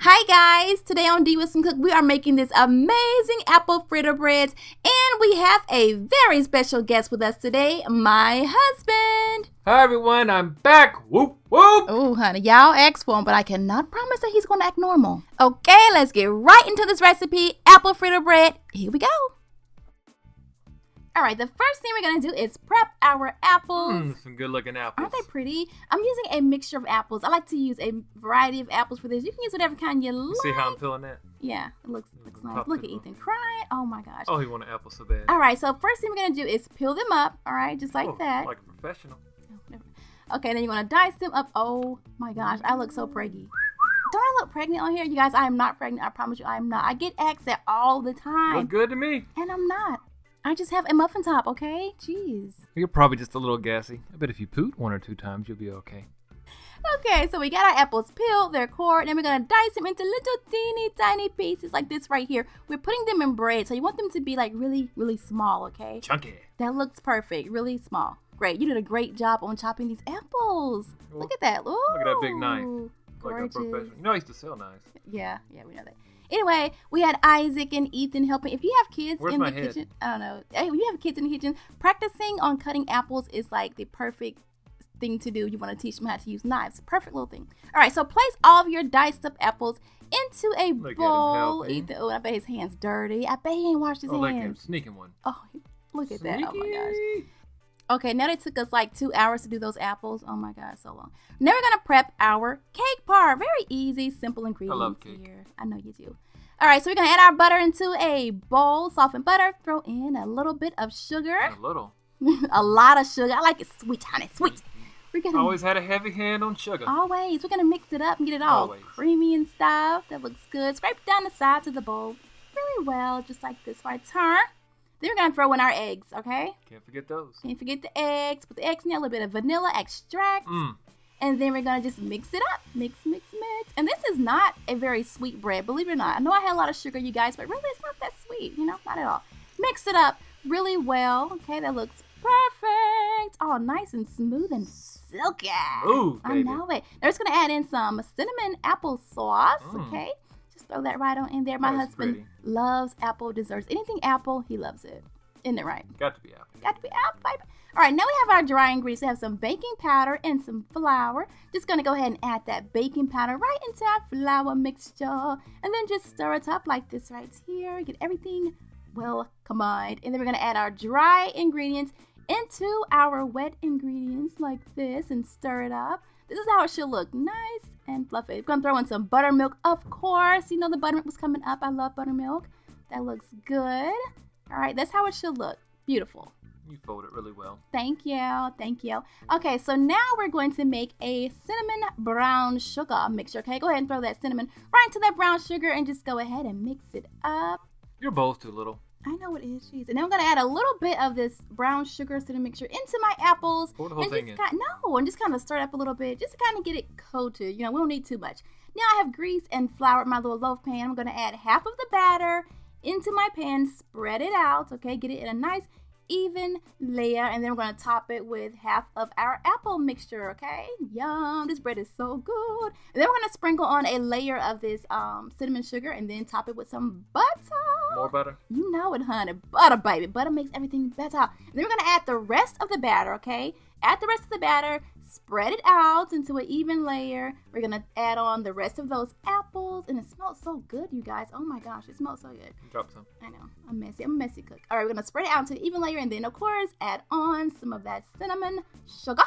Hi guys, today on Divas and Cook, we are making this amazing apple fritter breads, and we have a very special guest with us today, my husband. Hi everyone, I'm back. Whoop whoop. Oh honey, y'all asked for him, but I cannot promise that he's going to act normal. Okay, let's get right into this recipe, apple fritter bread. Here we go. All right, the first thing we're going to do is prep our apples. Some good looking apples. Aren't they pretty? I'm using a mixture of apples. I like to use a variety of apples for this. You can use whatever kind you like. See how I'm peeling that? Yeah, it looks nice. Look at Ethan crying. Oh my gosh. Oh, he want an apple so bad. All right, so first thing we're going to do is peel them up, all right, just like that. Like a professional. Okay, then you're going to dice them up. Oh my gosh, I look so preggy. Don't I look pregnant on here? You guys, I am not pregnant. I promise you I am not. I get asked that all the time. Look good to me. And I'm not. I just have a muffin top, okay? Jeez. You're probably just a little gassy. I bet if you poot 1 or 2 times, you'll be okay. Okay, so we got our apples peeled, they're cored, and then we're going to dice them into little teeny tiny pieces like this right here. We're putting them in bread, so you want them to be like really, really small, okay? Chunky. That looks perfect, really small. Great, you did a great job on chopping these apples. Look at that. Ooh, look at that big knife. Gorgeous. Like a professional. You know I used to sell knives. Yeah, we know that. Anyway, we had Isaac and Ethan helping. If you have kids Where's in my the head? kitchen, I don't know. Hey, if you have kids in the kitchen, practicing on cutting apples is like the perfect thing to do. You want to teach them how to use knives. Perfect little thing. All right, so place all of your diced up apples into a bowl. Ethan, oh, I bet his hand's dirty. I bet he ain't washed his hands. Look at him, sneaking one. Oh, look at that. Oh my gosh. Sneaky. Okay, now it took us like 2 hours to do those apples. Oh my God, so long. Now we're gonna prep our cake part. Very easy, simple ingredients. I love cake. Here. I know you do. All right, so we're gonna add our butter into a bowl, softened butter. Throw in a little bit of sugar. A little. A lot of sugar. I like it sweet, honey, sweet. We're gonna Always had a heavy hand on sugar. always. We're gonna mix it up and get it all creamy and stuff. That looks good. Scrape down the sides of the bowl really well, just like this. Right, turn. Then we're gonna throw in our eggs. Okay. Can't forget those. Can't forget the eggs. Put the eggs in there, a little bit of vanilla extract. And then we're going to just mix it up. Mix, mix, mix. And this is not a very sweet bread, believe it or not. I know I had a lot of sugar, you guys, but really it's not that sweet, you know, not at all. Mix it up really well. Okay, that looks perfect. Oh, nice and smooth and silky. Ooh, baby. I know it. Now we're just going to add in some cinnamon applesauce, okay? Just throw that right on in there. My husband loves apple desserts. Anything apple, he loves it. Isn't it right? Got to be apple. Got to be apple, baby. All right, now we have our dry ingredients. We have some baking powder and some flour. Just going to go ahead and add that baking powder right into our flour mixture. And then just stir it up like this right here. Get everything well combined. And then we're going to add our dry ingredients into our wet ingredients like this and stir it up. This is how it should look. Nice and fluffy. We're going to throw in some buttermilk, of course. You know the buttermilk was coming up. I love buttermilk. That looks good. All right, that's how it should look. Beautiful. You fold it really well. Thank you. Thank you. Okay, so now we're going to make a cinnamon brown sugar mixture. Okay, go ahead and throw that cinnamon right into that brown sugar and just go ahead and mix it up. Your bowl's too little. I know it is, jeez. And then I'm going to add a little bit of this brown sugar cinnamon mixture into my apples. Pour the whole thing in. And just kind of stir it up a little bit, just to kind of get it coated. You know, we don't need too much. Now I have grease and flour in my little loaf pan. I'm going to add half of the batter into my pan, spread it out, okay? Get it in a nice even layer, and then we're going to top it with half of our apple mixture, okay? Yum, this bread is so good. And then we're going to sprinkle on a layer of this cinnamon sugar and then top it with some butter. More butter? You know it, honey. Butter, baby. Butter makes everything better. And then we're going to add the rest of the batter, okay? Add the rest of the batter, spread it out into an even layer. We're going to add on the rest of those apples, and it smells so good, you guys. Oh my gosh, it smells so good. Drop some. I know. I'm a messy cook. All right, we're going to spread it out into an even layer, and then, of course, add on some of that cinnamon sugar.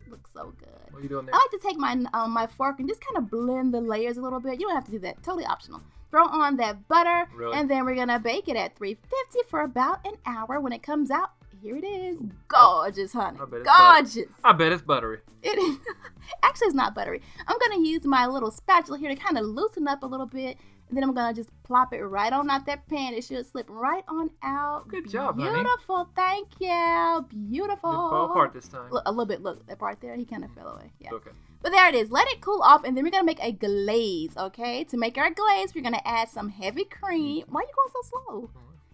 Looks so good. What are you doing there? I like to take my my fork and just kind of blend the layers a little bit. You don't have to do that. Totally optional. Throw on that butter, and then we're going to bake it at 350 for about an hour. When it comes out, here it is. Gorgeous, honey. Gorgeous. I bet it's buttery. It is. Actually, it's not buttery. I'm going to use my little spatula here to kind of loosen up a little bit. And then I'm going to just plop it right on out that pan. It should slip right on out. Good job, honey. Beautiful. Thank you. Beautiful. Didn't fall apart this time. Look, a little bit. Look, that part there, he kind of fell away. Yeah. Okay. But there it is. Let it cool off, and then we're going to make a glaze, okay? To make our glaze, we're going to add some heavy cream. Why are you going so slow?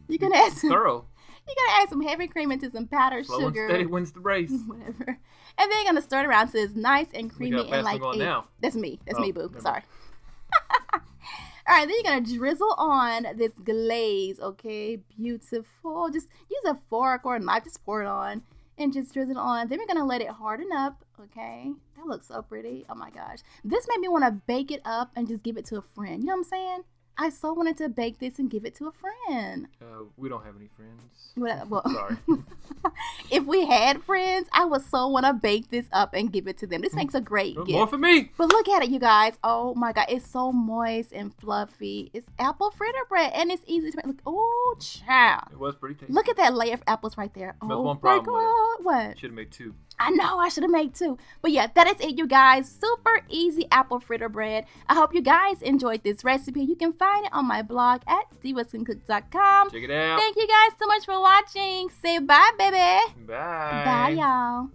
You're going to add some... Thorough. You gotta add some heavy cream into some powdered Slow sugar. and steady wins the race. Whatever. And then you're gonna stir it around so it's nice and creamy and like now. That's me. That's me, boo. Sorry. All right, then you're going to drizzle on this glaze, okay? Beautiful. Just use a fork or a knife, just pour it on and just drizzle it on. Then we're going to let it harden up, okay? That looks so pretty. Oh my gosh. This made me want to bake it up and just give it to a friend. You know what I'm saying? I so wanted to bake this and give it to a friend. We don't have any friends. Well, Sorry. If we had friends, I would so want to bake this up and give it to them. This makes a great gift. More for me. But look at it, you guys. Oh my God. It's so moist and fluffy. It's apple fritter bread and it's easy to make. Look, oh, child. It was pretty tasty. Look at that layer of apples right there. There's Oh one my problem with God. What? Should have made 2. I know I should have made 2. But yeah, that is it, you guys. Super easy apple fritter bread. I hope you guys enjoyed this recipe. You can find it on my blog at divasandcook.com. Check it out. Thank you guys so much for watching. Say bye, baby. Bye. Bye, y'all.